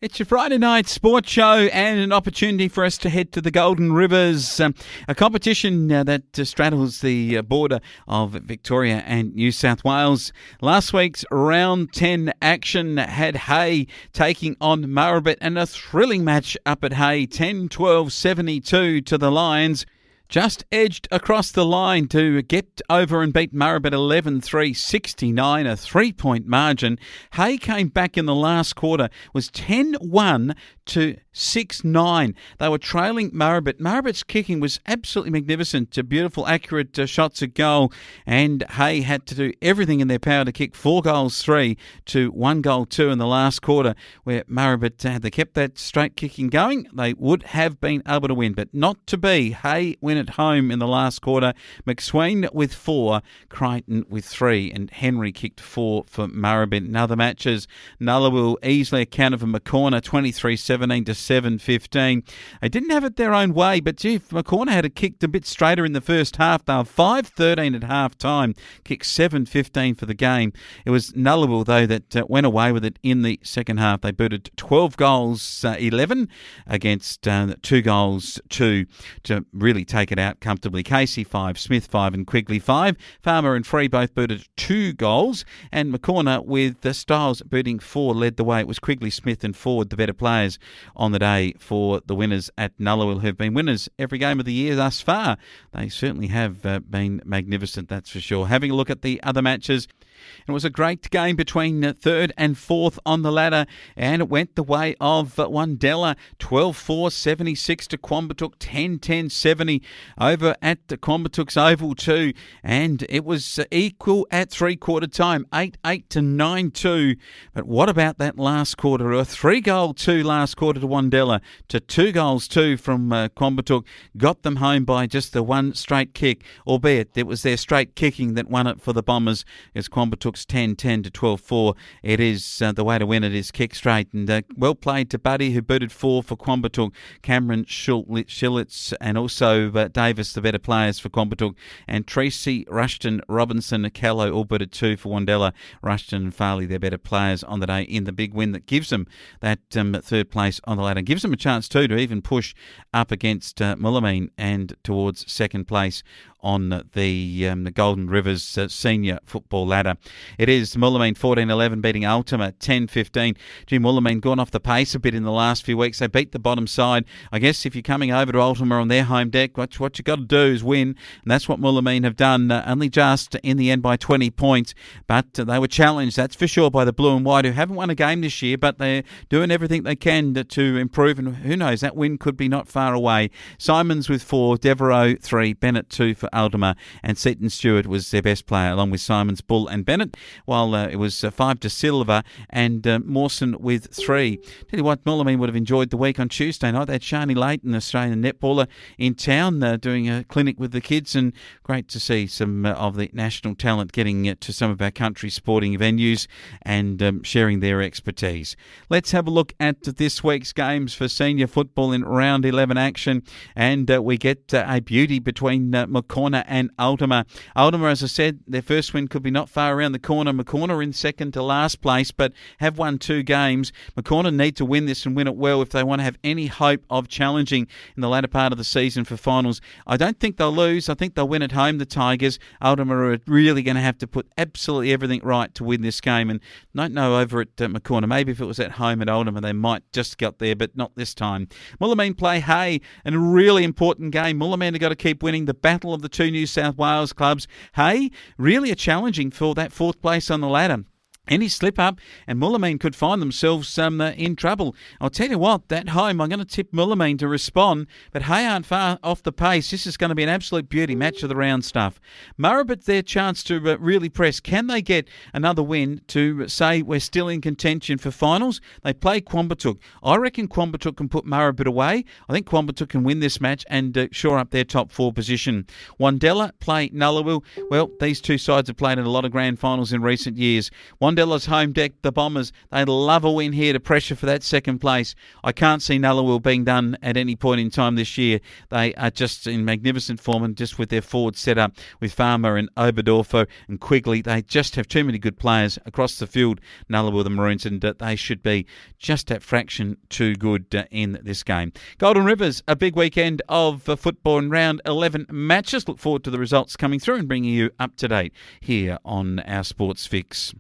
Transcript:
It's your Friday night sports show and an opportunity for us to head to the Golden Rivers, a competition that straddles the border of Victoria and New South Wales. Last week's round 10 action had Hay taking on Murrabit, and a thrilling match up at Hay, 10-12-72 to the Lions. Just edged across the line to get over and beat Murrabit 11-3-69, a 3-point margin. Hay came back in the last quarter, was 10-1 to 6-9. They were trailing Murrabit. Murrabit's kicking was absolutely magnificent, beautiful, accurate shots at goal, and Hay had to do everything in their power to kick 4 goals 3 to 1 goal 2 in the last quarter, where Murrabit, had they kept that straight kicking going, they would have been able to win, but not to be. Hay win at home in the last quarter. McSwain with 4, Crichton with 3, and Henry kicked 4 for Murrabit. In other matches, Nullawil easily accounted for Macorna, 23-17 to 7-15. They didn't have it their own way, but if Macorna had kicked a bit straighter in the first half, they were 5-13 at half time, kicked 7-15 for the game. It was Nullawil, though, that went away with it in the second half. They booted 12 goals 11 against 2 goals 2 to really take it out comfortably. Casey 5, Smith 5 and Quigley 5. Farmer and Free both booted 2 goals, and Macorna with the Styles booting 4 led the way. It was Quigley, Smith and Ford, the better players on the day for the winners at Nullawil, who've been winners every game of the year thus far. They certainly have been magnificent, that's for sure. Having a look at the other matches, it was a great game between third and fourth on the ladder, and it went the way of Wandella, 12-4, 76 to Quambatook, 10-10, 70 over at the Quambatook's Oval too, and it was equal at three-quarter time, 8-8 to 9-2. But what about that last quarter? A 3-goal 2 last quarter to Wandella to 2 goals 2 from Quambatook, got them home by just the one straight kick, albeit it was their straight kicking that won it for the Bombers, as Quambatook's 10-10 to 12-4. It is the way to win it is kick straight, and well played to Buddy, who booted 4 for Quambatook, Cameron Schillitz and also Davis, the better players for Quambatook, and Tracy, Rushton, Robinson, Callow all booted 2 for Wandella. Rushton and Farley, their better players on the day in the big win that gives them that third place on the ladder. Gives them a chance too to even push up against Moulamein and towards second place on the Golden Rivers senior football ladder. It is Moulamein 14-11 beating Ultima 10-15. Moulamein gone off the pace a bit in the last few weeks. They beat the bottom side. I guess if you're coming over to Ultima on their home deck, what you got to do is win, and that's what Moulamein have done, only just in the end by 20 points. But they were challenged, that's for sure, by the Blue and White, who haven't won a game this year, but they're doing everything they can to improve, and who knows, that win could be not far away. Simons with 4, Devereaux 3, Bennett 2 for Ultima, and Seaton Stewart was their best player, along with Simons, Bull and Bennett, while it was 5 to Silva and Mawson with 3. Tell you what, Moulamein would have enjoyed the week on Tuesday night. They had Shani Layton, an Australian netballer, in town doing a clinic with the kids, and great to see some of the national talent getting to some of our country's sporting venues and sharing their expertise. Let's have a look at this week's games for senior football in round 11 action, and we get a beauty between Macorna and Ultima. Ultima, as I said, their first win could be not far around the corner. Macorna in second to last place, but have won 2 games. Macorna need to win this and win it well if they want to have any hope of challenging in the latter part of the season for finals. I don't think they'll lose. I think they'll win at home, the Tigers. Ultima are really going to have to put absolutely everything right to win this game, and don't know over at Macorna. Maybe if it was at home at Ultima, they might just get there, but not this time. Moulamein play Hay, and a really important game. Moulamein have got to keep winning the battle of the 2 New South Wales clubs. Hay really are challenging for that 4th place on the ladder. Any slip up and Moulamein could find themselves in trouble. I'll tell you what, that home, I'm going to tip Moulamein to respond, but Hay aren't far off the pace. This is going to be an absolute beauty, match of the round stuff. Murrabit, their chance to really press. Can they get another win to say we're still in contention for finals? They play Quambatook. I reckon Quambatook can put Murrabit away. I think Quambatook can win this match and shore up their top 4 position. Wandella play Nullawil. Well, these two sides have played in a lot of grand finals in recent years. Wandella Wandella's home deck, the Bombers, they love a win here to pressure for that second place. I can't see Nullawil being done at any point in time this year. They are just in magnificent form, and just with their forward setup with Farmer and Oberdorfer and Quigley, they just have too many good players across the field, Nullawil, the Maroons, and they should be just that fraction too good in this game. Golden Rivers, a big weekend of football in round 11 matches. Look forward to the results coming through and bringing you up to date here on our Sports Fix.